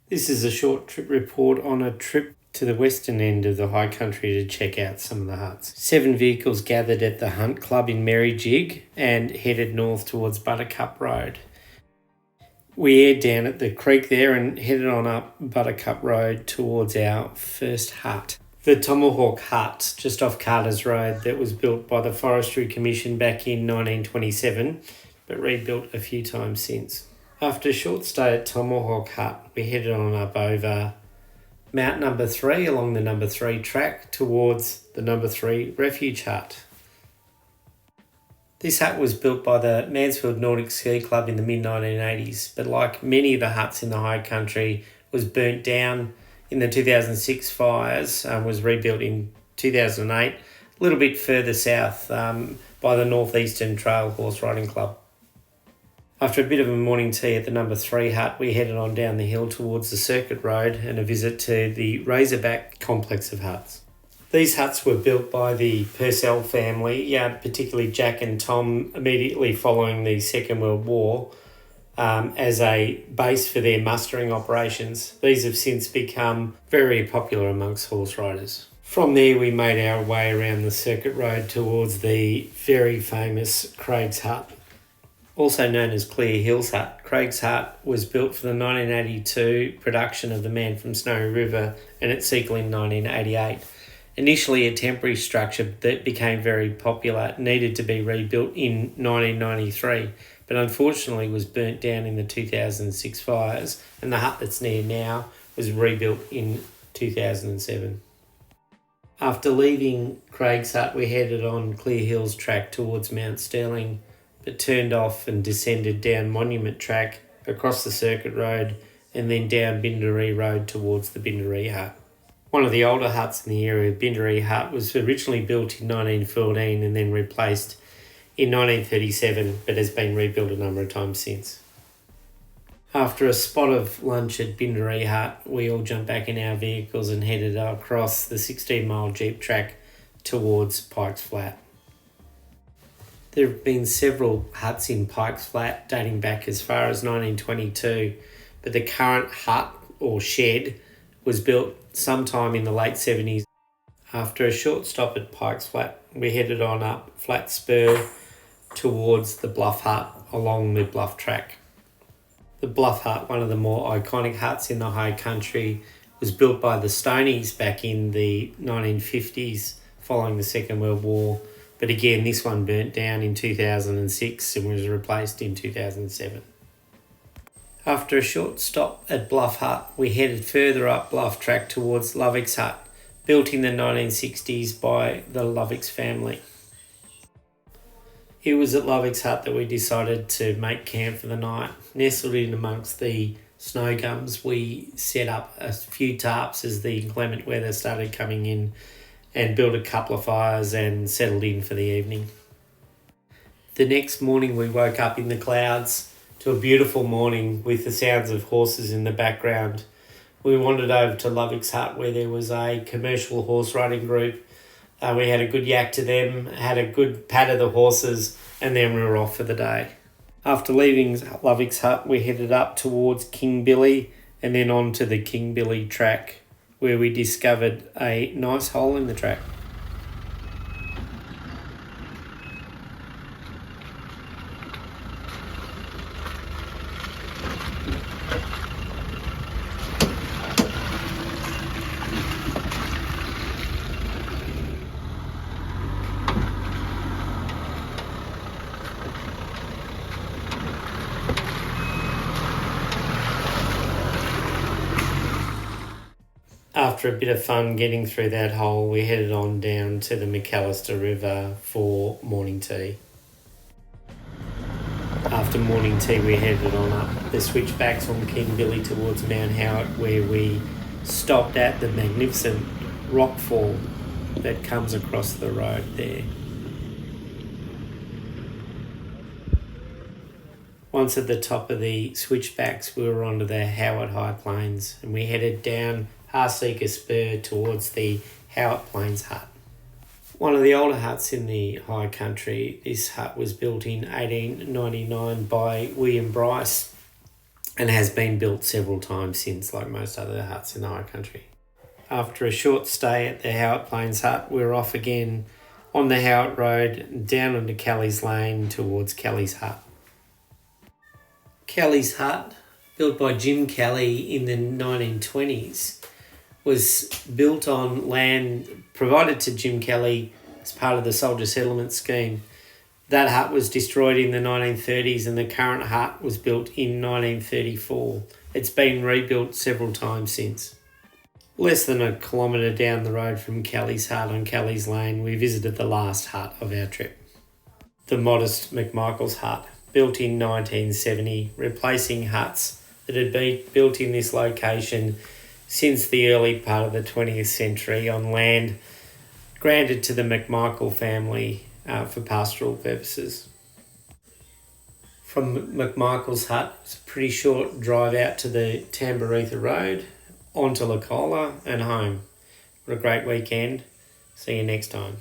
This is a short trip report on a trip to the western end of the high country to check out some of the huts. 7 vehicles gathered at the Hunt Club in Merrijig and headed north towards Buttercup Road. We aired down at the creek there and headed on up Buttercup Road towards our first hut. The Tomahawk Hut, just off Carter's Road, that was built by the Forestry Commission back in 1927, but rebuilt a few times since. After a short stay at Tomahawk Hut, we headed on up over Mount Number 3 along the Number 3 track towards the Number 3 Refuge Hut. This hut was built by the Mansfield Nordic Ski Club in the mid-1980s, but like many of the huts in the high country, was burnt down in the 2006 fires, was rebuilt in 2008, a little bit further south by the Northeastern Trail Horse Riding Club. After a bit of a morning tea at the Number 3 hut, we headed on down the hill towards the Circuit Road and a visit to the Razorback complex of huts. These huts were built by the Purcell family, particularly Jack and Tom, immediately following the Second World War, as a base for their mustering operations. These have since become very popular amongst horse riders. From there, we made our way around the Circuit Road towards the very famous Craig's Hut. Also known as Clear Hills Hut, Craig's Hut was built for the 1982 production of The Man from Snowy River and its sequel in 1988. Initially a temporary structure that became very popular, needed to be rebuilt in 1993, but unfortunately was burnt down in the 2006 fires, and the hut that's near now was rebuilt in 2007. After leaving Craig's Hut, we headed on Clear Hills track towards Mount Sterling, but turned off and descended down Monument Track, across the Circuit Road, and then down Bindaree Road towards the Bindaree Hut. One of the older huts in the area, Bindaree Hut, was originally built in 1914 and then replaced in 1937, but has been rebuilt a number of times since. After a spot of lunch at Bindaree Hut, we all jumped back in our vehicles and headed across the 16-mile jeep track towards Pikes Flat. There have been several huts in Pikes Flat dating back as far as 1922, but the current hut or shed was built sometime in the late 70s. After a short stop at Pikes Flat, we headed on up Flat Spur towards the Bluff Hut along the Bluff track. The Bluff Hut, one of the more iconic huts in the high country, was built by the Stonies back in the 1950s following the Second World War. But again, this one burnt down in 2006 and was replaced in 2007. After a short stop at Bluff Hut, we headed further up Bluff Track towards Lovick's Hut, built in the 1960s by the Lovick's family. It was at Lovick's Hut that we decided to make camp for the night. Nestled in amongst the snow gums, we set up a few tarps as the inclement weather started coming in, and built a couple of fires and settled in for the evening. The next morning we woke up in the clouds to a beautiful morning with the sounds of horses in the background. We wandered over to Lovick's Hut where there was a commercial horse riding group. We had a good yak to them, had a good pat of the horses, and then we were off for the day. After leaving Lovick's Hut, we headed up towards King Billy and then on to the King Billy track, where we discovered a nice hole in the track. After a bit of fun getting through that hole, we headed on down to the McAllister River for morning tea. After morning tea, we headed on up the switchbacks from King Billy towards Mount Howard, where we stopped at the magnificent rockfall that comes across the road there. Once at the top of the switchbacks, we were onto the Howard High Plains, and we headed down Harseeker Spur towards the Howard Plains Hut. One of the older huts in the high country, this hut was built in 1899 by William Bryce and has been built several times since, like most other huts in the high country. After a short stay at the Howard Plains hut, we're off again on the Howard Road, down into Kelly's Lane towards Kelly's hut. Kelly's hut, built by Jim Kelly in the 1920s, was built on land provided to Jim Kelly as part of the soldier settlement scheme. That hut was destroyed in the 1930s and the current hut was built in 1934. It's been rebuilt several times since. Less than a kilometre down the road from Kelly's hut on Kelly's Lane, we visited the last hut of our trip. The modest McMichael's hut, built in 1970, replacing huts that had been built in this location since the early part of the 20th century on land granted to the McMichael family for pastoral purposes. From McMichael's hut, it's a pretty short drive out to the Tambaretha Road, onto Lacola and home. What a great weekend. See you next time.